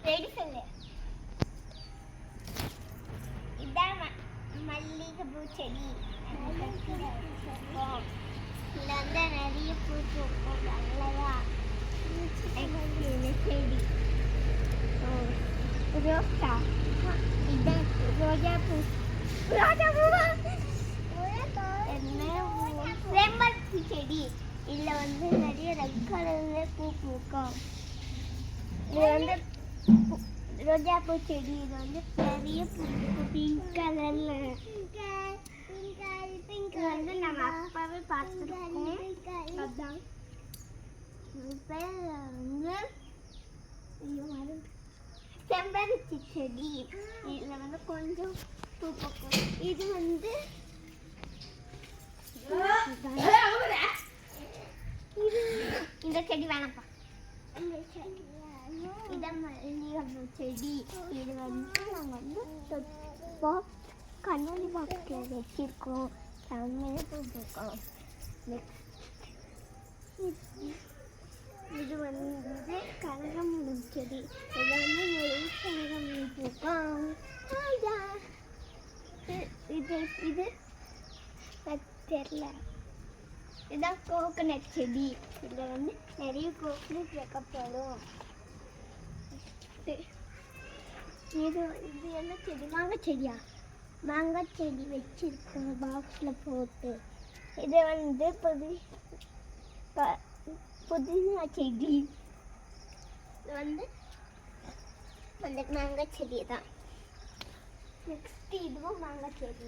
சரி சொல்லு. இதான் மல்லிகைப்பூ செடி. இதில் வந்து நிறைய பூ பூக்கும். நல்லதா செடி. ரோசா. இதான் ரோஜா பூ. ரோஜா பூவா? செம்பருத்தி செடி. இதில் வந்து நிறைய ரெட் கலர்ல பூ பூக்கும். இது வந்து ரோஜா பூ செடி. இது வந்து பெரிய பூ பிங்க் கலர்ல. இது வந்து நம்ம அப்பாவே பார்த்துருக்கோம். அதான் வந்து செம்பருத்தி செடி. இதில் வந்து கொஞ்சம் பூ பூக்கும். இது வந்து இந்த செடி வேணாம்ப்பா. இதான் மல்லிகைப்பூ செடி. இது வந்து நாங்கள் வந்து கண்ணாடி பாக்ஸில் வச்சிருக்கோம். செம்மையாக பூ பூக்கும். இது வந்து கனகாம்பரம் செடி. இது வந்து நிறைய கனகாம்பரம் பூக்கும். இது தெரியல. இதுதான் கோகனட் செடி. இதில் வந்து நிறைய கோகனட் வைக்கப்படும். இது என்ன செடி? மாங்காய் செடியா? மாங்காய் செடி வச்சிருக்கோம் பாக்ஸில் போட்டு. இது வந்து புதினா செடி. இது வந்து மாங்காய் செடி தான். நெக்ஸ்ட் இதுவும் மாங்காய் செடி.